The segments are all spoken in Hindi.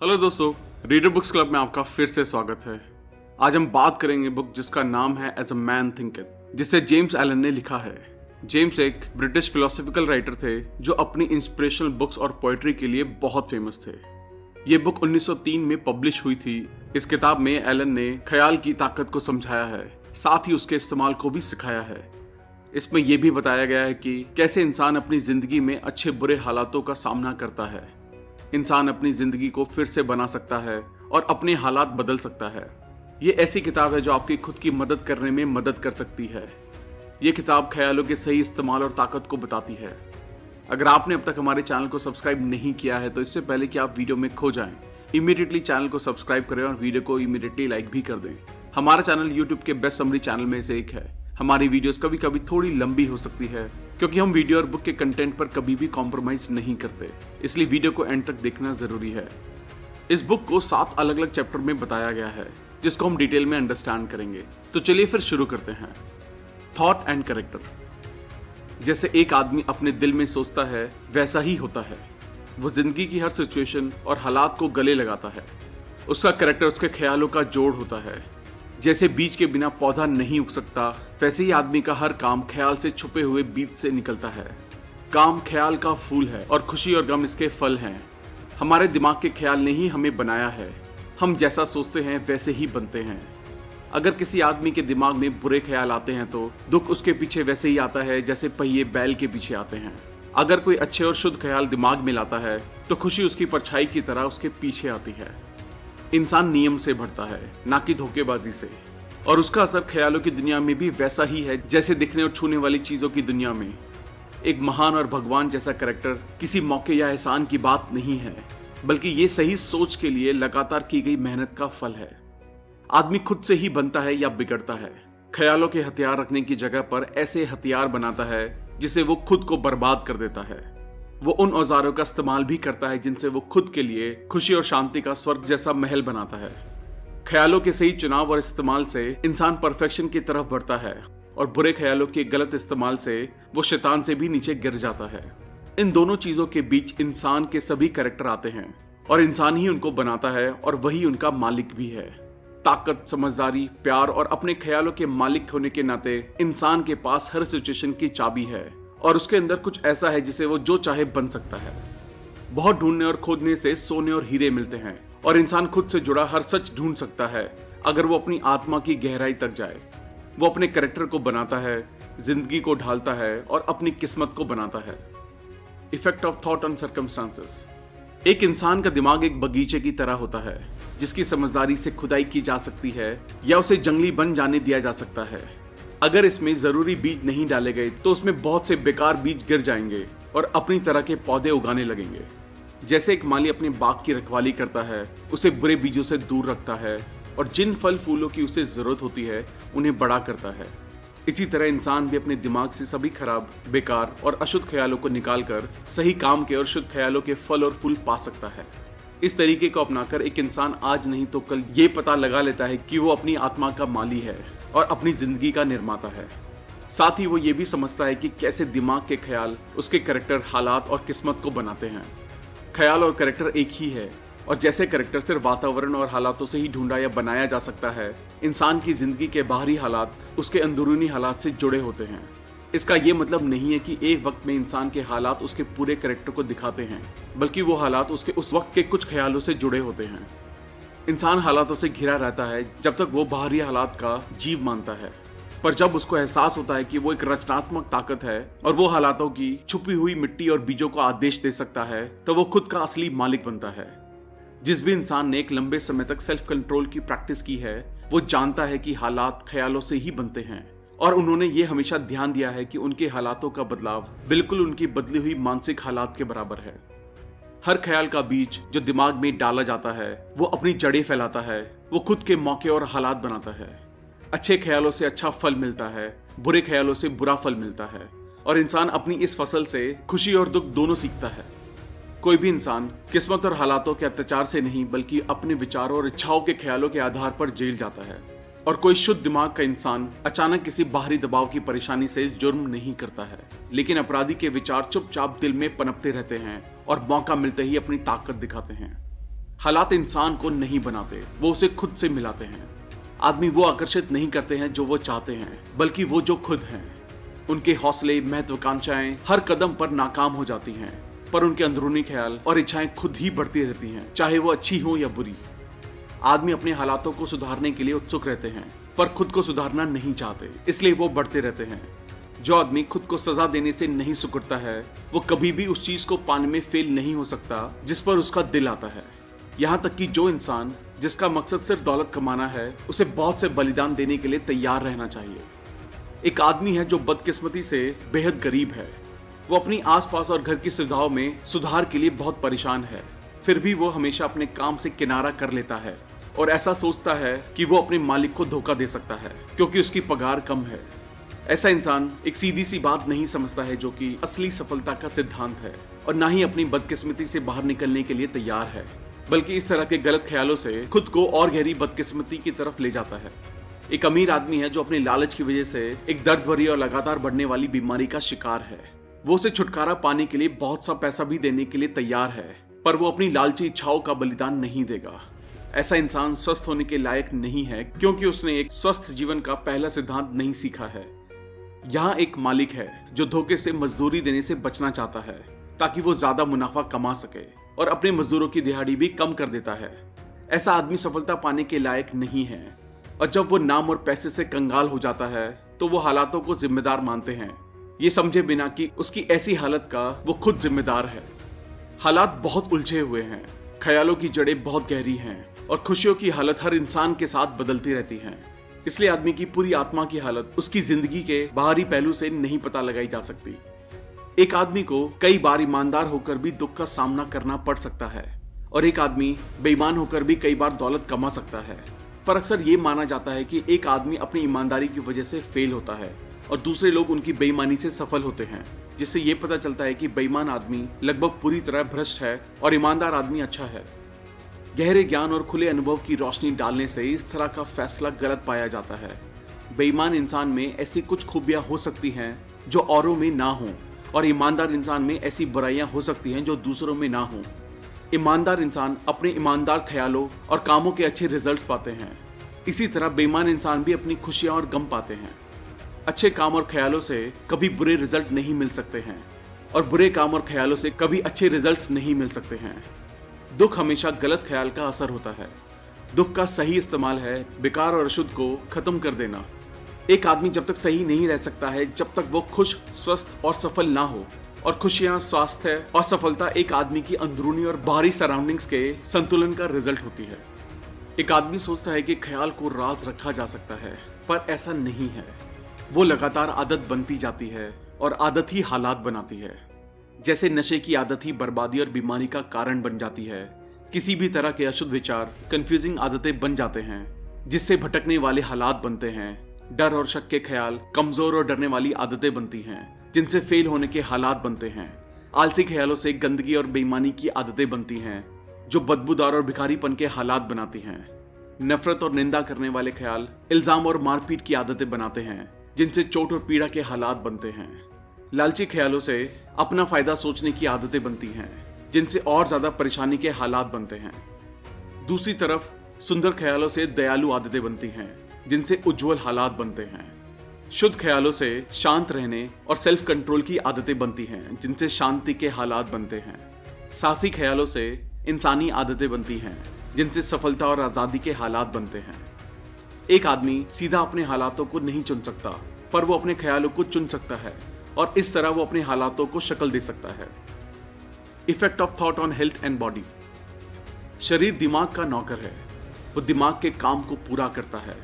हेलो दोस्तों, रीडर बुक्स क्लब में आपका फिर से स्वागत है। आज हम बात करेंगे बुक जिसका नाम है एज अ मैन थिंकeth, जिसे जेम्स एलन ने लिखा है। जेम्स एक ब्रिटिश फिलोसॉफिकल राइटर थे जो अपनी इंस्पिरेशनल बुक्स और पोएट्री के लिए बहुत फेमस थे। ये बुक 1903 में पब्लिश हुई थी। इस किताब में एलन ने ख्याल की ताकत को समझाया है, साथ ही उसके इस्तेमाल को भी सिखाया है। इसमें यह भी बताया गया है कि कैसे इंसान अपनी जिंदगी में अच्छे बुरे हालातों का सामना करता है। इंसान अपनी जिंदगी को फिर से बना सकता है और अपने हालात बदल सकता है। ये ऐसी किताब है जो आपकी खुद की मदद करने में मदद कर सकती है। ये किताब ख्यालों के सही इस्तेमाल और ताकत को बताती है। अगर आपने अब तक हमारे चैनल को सब्सक्राइब नहीं किया है तो इससे पहले कि आप वीडियो में खो जाएं, इमीडिएटली चैनल को सब्सक्राइब करें और वीडियो को इमीडिएटली लाइक भी कर दें। हमारा चैनल यूट्यूब के बेस्ट समरी चैनल में से एक है। हमारी वीडियोस कभी कभी थोड़ी लंबी हो सकती है क्योंकि हम वीडियो और बुक के कंटेंट पर कभी भी कॉम्प्रोमाइज नहीं करते, इसलिए वीडियो को एंड तक देखना जरूरी है। इस बुक को 7 अलग अलग चैप्टर में बताया गया है जिसको हम डिटेल में अंडरस्टैंड करेंगे। तो चलिए फिर शुरू करते हैं। Thought and character. जैसे एक आदमी अपने दिल में सोचता है वैसा ही होता है। वो जिंदगी की हर सिचुएशन और हालात को गले लगाता है। उसका कैरेक्टर उसके ख्यालों का जोड़ होता है। जैसे बीज के बिना पौधा नहीं उग सकता, वैसे ही आदमी का हर काम ख्याल से छुपे हुए बीज से निकलता है। काम ख्याल का फूल है और खुशी और गम इसके फल हैं। हमारे दिमाग के ख्याल ने ही हमें बनाया है। हम जैसा सोचते हैं वैसे ही बनते हैं। अगर किसी आदमी के दिमाग में बुरे ख्याल आते हैं तो दुख उसके पीछे वैसे ही आता है जैसे पहिए बैल के पीछे आते हैं। अगर कोई अच्छे और शुद्ध ख्याल दिमाग में लाता है तो खुशी उसकी परछाई की तरह उसके पीछे आती है। इंसान नियम से बढ़ता है, ना कि धोखेबाजी से, और उसका असर ख्यालों की दुनिया में भी वैसा ही है जैसे दिखने और छूने वाली चीजों की दुनिया में। एक महान और भगवान जैसा कैरेक्टर किसी मौके या एहसान की बात नहीं है, बल्कि ये सही सोच के लिए लगातार की गई मेहनत का फल है। आदमी खुद से ही बनता है या बिगड़ता है। ख्यालों के हथियार रखने की जगह पर ऐसे हथियार बनाता है जिसे वो खुद को बर्बाद कर देता है। वो उन औजारों का इस्तेमाल भी करता है जिनसे वो खुद के लिए खुशी और शांति का स्वर्ग जैसा महल बनाता है। ख्यालों के सही चुनाव और इस्तेमाल से इंसान परफेक्शन की तरफ बढ़ता है और बुरे ख्यालों के गलत इस्तेमाल से वो शैतान से भी नीचे गिर जाता है। इन दोनों चीजों के बीच इंसान के सभी कैरेक्टर आते हैं और इंसान ही उनको बनाता है और वही उनका मालिक भी है। ताकत, समझदारी, प्यार और अपने ख्यालों के मालिक होने के नाते इंसान के पास हर सिचुएशन की चाबी है और उसके अंदर कुछ ऐसा है जिसे वो जो चाहे बन सकता है। बहुत ढूंढने और खोदने से सोने और हीरे मिलते हैं और इंसान खुद से जुड़ा हर सच ढूंढ सकता है अगर वो अपनी आत्मा की गहराई तक जाए। वो अपने कैरेक्टर को बनाता है, जिंदगी को ढालता है और अपनी किस्मत को बनाता है। Effect of thought on circumstances. एक इंसान का दिमाग एक बगीचे की तरह होता है जिसकी समझदारी से खुदाई की जा सकती है या उसे जंगली बन जाने दिया जा सकता है। अगर इसमें जरूरी बीज नहीं डाले गए तो उसमें बहुत से बेकार बीज गिर जाएंगे और अपनी तरह के पौधे उगाने लगेंगे। जैसे एक माली अपने बाग की रखवाली करता है, उसे बुरे बीजों से दूर रखता है और जिन फल फूलों की उसे जरूरत होती है उन्हें बड़ा करता है। इसी तरह इंसान भी अपने दिमाग से सभी खराब, बेकार और अशुद्ध ख्यालों को निकालकर सही काम के और शुद्ध ख्यालों के फल और फूल पा सकता है। इस तरीके को अपनाकर एक इंसान आज नहीं तो कल ये पता लगा लेता है कि वो अपनी आत्मा का माली है और अपनी जिंदगी का निर्माता है। साथ ही वो ये भी समझता है कि कैसे दिमाग के ख्याल उसके कैरेक्टर, हालात और किस्मत को बनाते हैं। ख्याल और कैरेक्टर एक ही है और जैसे कैरेक्टर सिर्फ वातावरण और हालातों से ही ढूंढा या बनाया जा सकता है, इंसान की जिंदगी के बाहरी हालात उसके अंदरूनी हालात से जुड़े होते हैं। इसका ये मतलब नहीं है कि एक वक्त में इंसान के हालात उसके पूरे कैरेक्टर को दिखाते हैं, बल्कि वो हालात उसके उस वक्त के कुछ ख्यालों से जुड़े होते हैं। इंसान हालातों से घिरा रहता है जब तक वो बाहरी हालात का जीव मानता है, पर जब उसको एहसास होता है कि वो एक रचनात्मक ताकत है और वो हालातों की छुपी हुई मिट्टी और बीजों को आदेश दे सकता है, तो वो खुद का असली मालिक बनता है। जिस भी इंसान ने एक लंबे समय तक सेल्फ कंट्रोल की प्रैक्टिस की है, वो जानता है कि हालात ख्यालों से ही बनते हैं और उन्होंने ये हमेशा ध्यान दिया है कि उनके हालातों का बदलाव बिल्कुल उनकी बदली हुई मानसिक हालात के बराबर है। हर ख्याल का बीज जो दिमाग में डाला जाता है वो अपनी जड़ें फैलाता है। वो खुद के मौके और हालात बनाता है। अच्छे ख्यालों से अच्छा फल मिलता है, बुरे ख्यालों से बुरा फल मिलता है और इंसान अपनी इस फसल से खुशी और दुख दोनों सीखता है। कोई भी इंसान किस्मत और हालातों के अत्याचार से नहीं बल्कि अपने विचारों और इच्छाओं के ख्यालों के आधार पर जेल जाता है और कोई शुद्ध दिमाग का इंसान अचानक किसी बाहरी दबाव की परेशानी से जुर्म नहीं करता है, लेकिन अपराधी के विचार चुपचाप दिल में पनपते रहते हैं और मौका मिलते ही अपनी ताकत दिखाते हैं। हालात इंसान को नहीं बनाते, वो उसे खुद से मिलाते हैं। आदमी वो आकर्षित नहीं करते हैं जो वो चाहते हैं, बल्कि वो जो खुद हैं। उनके हौसले, महत्वाकांक्षाएं हर कदम पर नाकाम हो जाती हैं, पर उनके अंदरूनी ख्याल और इच्छाएं खुद ही बढ़ती रहती हैं, चाहे वो अच्छी हो या बुरी। आदमी अपने हालातों को सुधारने के लिए उत्सुक रहते हैं, पर खुद को सुधारना नहीं चाहते, इसलिए वो बढ़ते रहते हैं। जो आदमी खुद को सजा देने से नहीं सिकुड़ता है, वो कभी भी उस चीज को पाने में फेल नहीं हो सकता जिस पर उसका दिल आता है। यहाँ तक कि जो इंसान जिसका मकसद सिर्फ दौलत कमाना है, उसे बहुत से बलिदान देने के लिए तैयार रहना चाहिए। एक आदमी है जो बदकिस्मती से बेहद गरीब है। वो अपनी आसपास और घर की सुविधाओं में सुधार के लिए बहुत परेशान है, फिर भी वो हमेशा अपने काम से किनारा कर लेता है और ऐसा सोचता है कि वो अपने मालिक को धोखा दे सकता है क्योंकि उसकी पगार कम है। ऐसा इंसान एक सीधी सी बात नहीं समझता है जो कि असली सफलता का सिद्धांत है, और ना ही अपनी बदकिस्मती से बाहर निकलने के लिए तैयार है, बल्कि इस तरह के गलत ख्यालों से खुद को और गहरी बदकिस्मती की तरफ ले जाता है। एक अमीर आदमी है जो अपने लालच की वजह से एक दर्द भरी और लगातार बढ़ने वाली बीमारी का शिकार है। वो उसे छुटकारा पाने के लिए बहुत सा पैसा भी देने के लिए तैयार है, पर वो अपनी लालची इच्छाओं का बलिदान नहीं देगा। ऐसा इंसान स्वस्थ होने के लायक नहीं है, क्योंकि उसने एक स्वस्थ जीवन का पहला सिद्धांत नहीं सीखा है। यहाँ एक मालिक है जो धोखे से मजदूरी देने से बचना चाहता है ताकि वो ज्यादा मुनाफा कमा सके, और अपने मजदूरों की दिहाड़ी भी कम कर देता है। ऐसा आदमी सफलता पाने के लायक नहीं है, और जब वो नाम और पैसे से कंगाल हो जाता है तो वो हालातों को जिम्मेदार मानते हैं, ये समझे बिना कि उसकी ऐसी हालत का वो खुद जिम्मेदार है। हालात बहुत उलझे हुए हैं, ख्यालों की जड़ें बहुत गहरी हैं, और खुशियों की हालत हर इंसान के साथ बदलती रहती हैं। इसलिए आदमी की पूरी आत्मा की हालत उसकी जिंदगी के बाहरी पहलू से नहीं पता लगाई जा सकती। एक आदमी को कई बार ईमानदार होकर भी दुख का सामना करना पड़ सकता है, और एक आदमी बेईमान होकर भी कई बार दौलत कमा सकता है। पर अक्सर ये माना जाता है कि एक आदमी अपनी ईमानदारी की वजह से फेल होता है और दूसरे लोग उनकी बेईमानी से सफल होते हैं, जिससे ये पता चलता है कि बेईमान आदमी लगभग पूरी तरह भ्रष्ट है और ईमानदार आदमी अच्छा है। गहरे ज्ञान और खुले अनुभव की रोशनी डालने से इस तरह का फैसला गलत पाया जाता है। बेईमान इंसान में ऐसी कुछ खूबियां हो सकती हैं जो औरों में ना हो, और ईमानदार इंसान में ऐसी बुराइयां हो सकती हैं जो दूसरों में ना हो। ईमानदार इंसान अपने ईमानदार ख्यालों और कामों के अच्छे रिजल्ट्स पाते हैं। इसी तरह बेईमान इंसान भी अपनी खुशियां और गम पाते हैं। अच्छे काम और ख्यालों से कभी बुरे रिजल्ट नहीं मिल सकते हैं, और बुरे काम और ख्यालों से कभी अच्छे रिजल्ट्स नहीं मिल सकते हैं। दुख हमेशा गलत ख्याल का असर होता है। दुख का सही इस्तेमाल है बेकार और अशुद्ध को खत्म कर देना। एक आदमी जब तक सही नहीं रह सकता है जब तक वो खुश, स्वस्थ और सफल ना हो, और खुशियां, स्वास्थ्य और सफलता एक आदमी की अंदरूनी और बाहरी सराउंडिंग्स के संतुलन का रिजल्ट होती है। एक आदमी सोचता है कि ख्याल को राज रखा जा सकता है, पर ऐसा नहीं है। वो लगातार आदत बनती जाती है, और आदत ही हालात बनाती है। जैसे नशे की आदत ही बर्बादी और बीमारी का कारण बन जाती है, किसी भी तरह के अशुद्ध विचार कंफ्यूजिंग आदतें बन जाते हैं, जिससे भटकने वाले हालात बनते हैं। डर और शक के ख्याल कमजोर और डरने वाली आदतें बनती हैं, जिनसे फेल होने के हालात बनते हैं। आलसी ख्यालों से गंदगी और बेईमानी की आदतें बनती हैं, जो बदबूदार और भिखारीपन के हालात बनाती हैं। नफरत और निंदा करने वाले ख्याल इल्जाम और मारपीट की आदतें बनाते हैं, जिनसे चोट और पीड़ा के हालात बनते हैं। लालची ख्यालों से अपना फायदा सोचने की आदतें बनती हैं, जिनसे और ज्यादा परेशानी के हालात बनते हैं। दूसरी तरफ सुंदर ख्यालों से दयालु आदतें बनती हैं, जिनसे उज्जवल हालात बनते हैं। शुद्ध ख्यालों से शांत रहने और सेल्फ कंट्रोल की आदतें बनती हैं, जिनसे शांति के हालात बनते हैं। साहसी ख्यालों से इंसानी आदतें बनती हैं, जिनसे सफलता और आजादी के हालात बनते हैं। एक आदमी सीधा अपने हालातों को नहीं चुन सकता, पर वो अपने ख्यालों को चुन सकता है, और इस तरह वो अपने हालातों को शक्ल दे सकता है। Effect of thought on health and body. शरीर दिमाग का नौकर है। वो दिमाग के काम को पूरा करता है,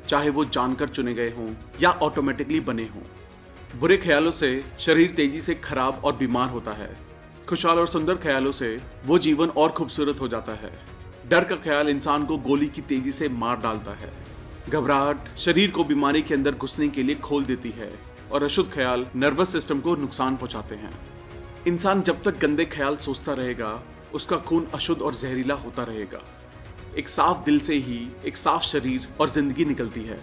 चाहे वो जानकर चुने गए हों या ऑटोमेटिकली बने हों। बुरे ख्यालों से शरीर तेजी से खराब और बीमार होता है। खुशहाल और सुंदर ख्यालों से वो जीवन और खूबसूरत हो जाता है। डर का ख्याल इंसान को गोली की तेजी से मार डालता है। घबराहट शरीर को बीमारी के अंदर घुसने के लिए खोल देती है, और अशुद्ध ख्याल नर्वस सिस्टम को नुकसान पहुंचाते हैं। इंसान जब तक गंदे ख्याल सोचता रहेगा, उसका खून अशुद्ध और जहरीला होता रहेगा। एक साफ दिल से ही एक साफ शरीर और जिंदगी निकलती है,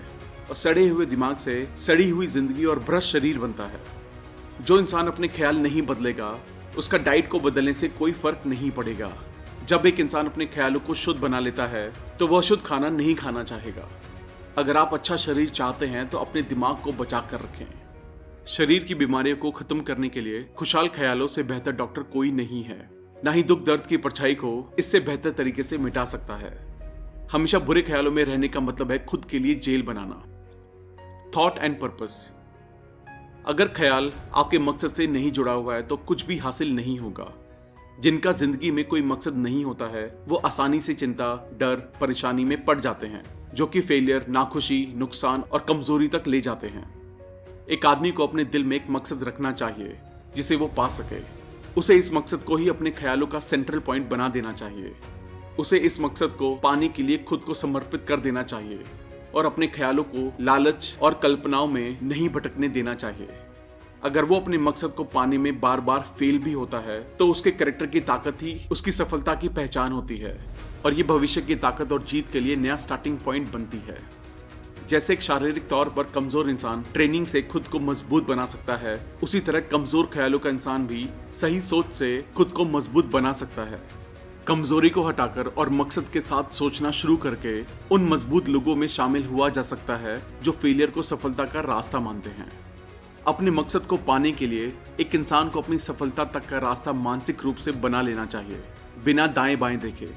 और सड़े हुए दिमाग से सड़ी हुई जिंदगी और भ्रष्ट शरीर बनता है। जो इंसान अपने ख्याल नहीं बदलेगा, उसका डाइट को बदलने से कोई फर्क नहीं पड़ेगा। जब एक इंसान अपने ख्यालों को शुद्ध बना लेता है तो वह शुद्ध खाना नहीं खाना चाहेगा। अगर आप अच्छा शरीर चाहते हैं तो अपने दिमाग को बचा कर रखें। शरीर की बीमारियों को खत्म करने के लिए खुशहाल ख्यालों से बेहतर डॉक्टर कोई नहीं है। ना ही दुख दर्द की परछाई को इससे बेहतर तरीके से मिटा सकता है। हमेशा बुरे ख्यालों में रहने का मतलब है खुद के लिए जेल बनाना। Thought and purpose. अगर ख्याल आपके मकसद से नहीं जुड़ा हुआ है तो कुछ भी हासिल नहीं होगा। जिनका जिंदगी में कोई मकसद नहीं होता है वो आसानी से चिंता, डर, परेशानी में पड़ जाते हैं, जो कि फेलियर, नाखुशी, नुकसान और कमजोरी तक ले जाते हैं। एक आदमी को अपने दिल में एक मकसद रखना चाहिए जिसे वो पा सके। उसे इस मकसद को ही अपने ख्यालों का सेंट्रल पॉइंट बना देना चाहिए। उसे इस मकसद को पाने के लिए खुद को समर्पित कर देना चाहिए और अपने ख्यालों को लालच और कल्पनाओं में नहीं भटकने देना चाहिए। अगर वो अपने मकसद को पाने में बार बार फेल भी होता है तो उसके कैरेक्टर की ताकत ही उसकी सफलता की पहचान होती है और ये भविष्य की ताकत और जीत के लिए नया स्टार्टिंग पॉइंट बनती है। जैसे एक शारीरिक तौर पर कमजोर इंसान ट्रेनिंग से खुद को मजबूत बना सकता है, उसी तरह कमजोर ख्यालों का इंसान भी सही सोच से खुद को मजबूत बना सकता है। कमजोरी को हटाकर और मकसद के साथ सोचना शुरू करके उन मजबूत लोगों में शामिल हुआ जा सकता है जो फेलियर को सफलता का रास्ता मानते हैं। अपने मकसद को पाने के लिए एक इंसान को अपनी सफलता तक का रास्ता मानसिक रूप से बना लेना चाहिए, बिना दाएं बाएं देखे।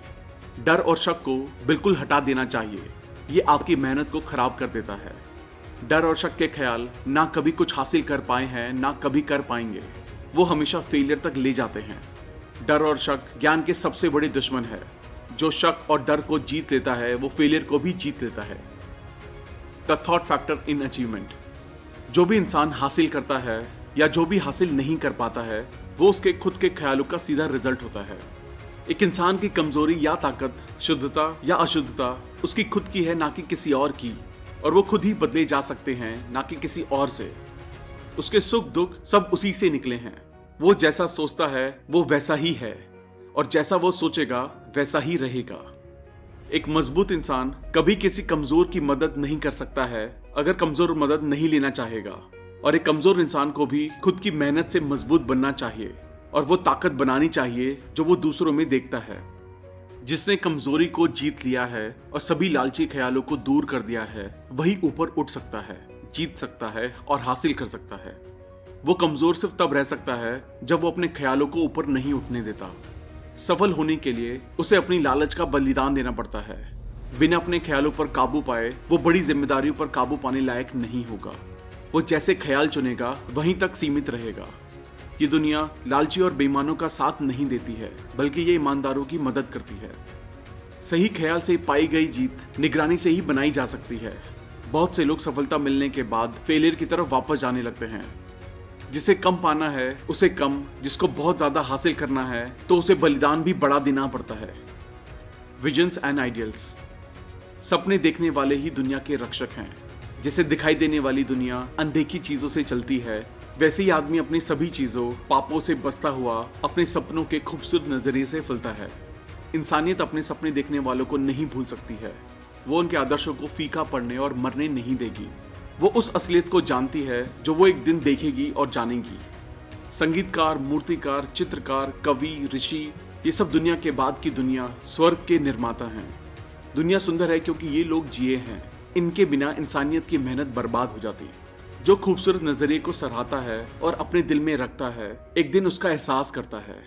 डर और शक को बिल्कुल हटा देना चाहिए, ये आपकी मेहनत को खराब कर देता है। डर और शक के ख्याल ना कभी कुछ हासिल कर पाए हैं ना कभी कर पाएंगे, वो हमेशा फेलियर तक ले जाते हैं। डर और शक ज्ञान के सबसे बड़े दुश्मन है। जो शक और डर को जीत लेता है वो फेलियर को भी जीत लेता है। The thought factor in achievement. जो भी इंसान हासिल करता है या जो भी हासिल नहीं कर पाता है वो उसके खुद के ख्यालों का सीधा रिजल्ट होता है। एक इंसान की कमजोरी या ताकत, शुद्धता या अशुद्धता उसकी खुद की है, ना कि किसी और की, और वो खुद ही बदले जा सकते हैं, ना कि किसी और से। उसके सुख दुख सब उसी से निकले हैं। वो जैसा सोचता है वो वैसा ही है और जैसा वो सोचेगा वैसा ही रहेगा। एक मजबूत इंसान कभी किसी कमजोर की मदद नहीं कर सकता है अगर कमजोर मदद नहीं लेना चाहेगा, और एक कमजोर इंसान को भी खुद की मेहनत से मजबूत बनना चाहिए और वो ताकत बनानी चाहिए जो वो दूसरों में देखता है। जिसने कमजोरी को जीत लिया है और सभी लालची ख्यालों को दूर कर दिया है वही ऊपर उठ सकता है, जीत सकता है और हासिल कर सकता है। वो कमजोर सिर्फ तब रह सकता है जब वो अपने ख्यालों को ऊपर नहीं उठने देता। सफल होने के लिए उसे अपनी लालच का बलिदान देना पड़ता है। बिना अपने ख्यालों पर काबू पाए वो बड़ी जिम्मेदारियों पर काबू पाने लायक नहीं होगा। वो जैसे ख्याल चुनेगा वहीं तक सीमित रहेगा। ये दुनिया लालची और बेईमानों का साथ नहीं देती है, बल्कि ये ईमानदारों की मदद करती है। सही ख्याल से पाई गई जीत निगरानी से ही बनाई जा सकती है। बहुत से लोग सफलता मिलने के बाद फेलियर की तरफ वापस जाने लगते हैं। जिसे कम पाना है उसे कम, जिसको बहुत ज्यादा हासिल करना है तो उसे बलिदान भी बढ़ा देना पड़ता है। Visions and ideals. सपने देखने वाले ही दुनिया के रक्षक हैं। जैसे दिखाई देने वाली दुनिया अनदेखी चीजों से चलती है, वैसे ही आदमी अपनी सभी चीजों, पापों से बचता हुआ अपने सपनों के खूबसूरत नजरिए से फलता है। इंसानियत अपने सपने देखने वालों को नहीं भूल सकती है। वो उनके आदर्शों को फीका पड़ने और मरने नहीं देगी। वो उस असलियत को जानती है जो वो एक दिन देखेगी और जानेगी। संगीतकार, मूर्तिकार, चित्रकार, कवि, ऋषि, ये सब दुनिया के बाद की दुनिया, स्वर्ग के निर्माता हैं। दुनिया सुंदर है क्योंकि ये लोग जिए हैं। इनके बिना इंसानियत की मेहनत बर्बाद हो जाती। जो खूबसूरत नजरिए को सराहता है और अपने दिल में रखता है, एक दिन उसका एहसास करता है।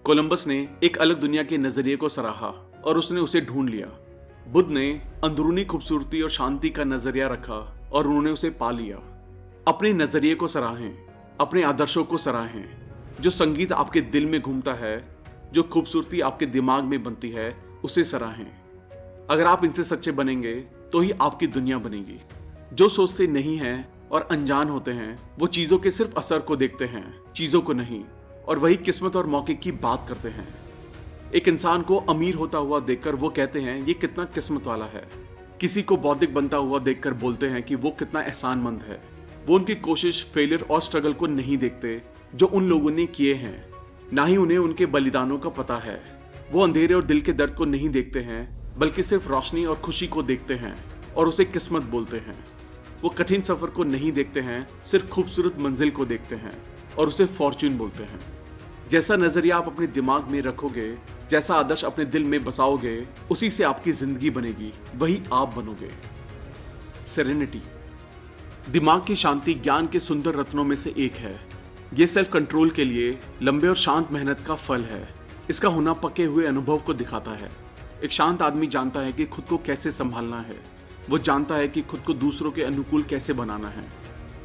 कोलंबस ने एक अलग दुनिया के नजरिए को सराहा और उसने उसे ढूंढ लिया। बुद्ध ने अंदरूनी खूबसूरती और शांति का नजरिया रखा और उन्होंने उसे पा लिया। अपने नजरिए को सराहें, अपने आदर्शों को सराहें। जो संगीत आपके दिल में घूमता है, जो खूबसूरती आपके दिमाग में बनती है, उसे सराहें। अगर आप इनसे सच्चे बनेंगे तो ही आपकी दुनिया बनेगी। जो सोचते नहीं हैं और अनजान होते हैं वो चीजों के सिर्फ असर को देखते हैं, चीजों को नहीं, और वही किस्मत और मौके की बात करते हैं। एक इंसान को अमीर होता हुआ देखकर वो कहते हैं ये कितना किस्मत वाला है। किसी को बौद्धिक बनता हुआ देखकर बोलते हैं कि वो कितना एहसानमंद है। वो उनकी कोशिश, फेलियर और स्ट्रगल को नहीं देखते जो उन लोगों ने किए हैं, ना ही उन्हें उनके बलिदानों का पता है। वो अंधेरे और दिल के दर्द को नहीं देखते हैं, बल्कि सिर्फ रोशनी और खुशी को देखते हैं और उसे किस्मत बोलते हैं। वो कठिन सफर को नहीं देखते हैं, सिर्फ खूबसूरत मंजिल को देखते हैं और उसे फॉर्च्यून बोलते हैं। जैसा नजरिया आप अपने दिमाग में रखोगे, जैसा आदर्श अपने दिल में बसाओगे, उसी से आपकी जिंदगी बनेगी, वही आप बनोगे। सेरेनिटी दिमाग की शांति ज्ञान के सुंदर रत्नों में से एक है। ये सेल्फ कंट्रोल के लिए लंबे और शांत मेहनत का फल है। इसका होना पके हुए अनुभव को दिखाता है। एक शांत आदमी जानता है कि खुद को कैसे संभालना है। वो जानता है कि खुद को दूसरों के अनुकूल कैसे बनाना है।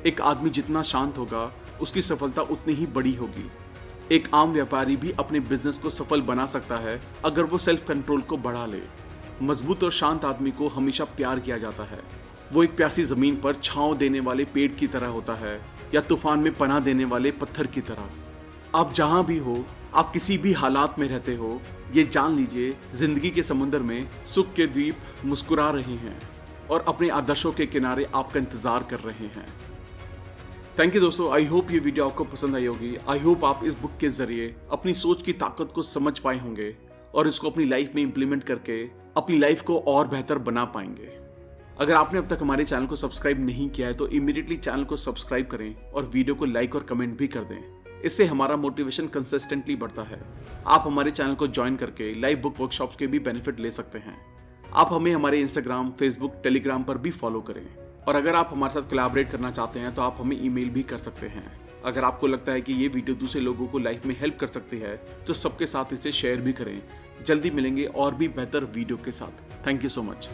एक आदमी जितना शांत होगा, उसकी सफलता उतनी ही बड़ी होगी। एक आम व्यापारी भी अपने बिजनेस को सफल बना सकता है अगर वो सेल्फ कंट्रोल को बढ़ा ले। मजबूत और शांत आदमी को हमेशा प्यार किया जाता है। वो एक प्यासी जमीन पर छांव देने वाले पेड़ की तरह होता है या तूफान में पनाह देने वाले पत्थर की तरह। आप जहां भी हो, आप किसी भी हालात में रहते हो, ये जान लीजिए जिंदगी के समुद्र में सुख के द्वीप मुस्कुरा रहे हैं और अपने आदर्शों के किनारे आपका इंतजार कर रहे हैं। थैंक यू दोस्तों, आई होप ये वीडियो आपको पसंद आई होगी। आई होप आप इस बुक के जरिए अपनी सोच की ताकत को समझ पाए होंगे और इसको अपनी लाइफ में इंप्लीमेंट करके अपनी लाइफ को और बेहतर बना पाएंगे। अगर आपने अब तक हमारे चैनल को सब्सक्राइब नहीं किया है तो इमीडिएटली चैनल को सब्सक्राइब करें और वीडियो को लाइक और कमेंट भी कर दें। इससे हमारा मोटिवेशन कंसिस्टेंटली बढ़ता है। आप हमारे चैनल को ज्वाइन करके लाइव बुक वर्कशॉप्स के भी बेनिफिट ले सकते हैं। आप हमें हमारे इंस्टाग्राम, फेसबुक, टेलीग्राम पर भी फॉलो करें और अगर आप हमारे साथ कोलैबोरेट करना चाहते हैं तो आप हमें ईमेल भी कर सकते हैं। अगर आपको लगता है कि ये वीडियो दूसरे लोगों को लाइफ में हेल्प कर सकती है तो सबके साथ इसे शेयर भी करें। जल्दी मिलेंगे और भी बेहतर वीडियो के साथ। Thank you so much.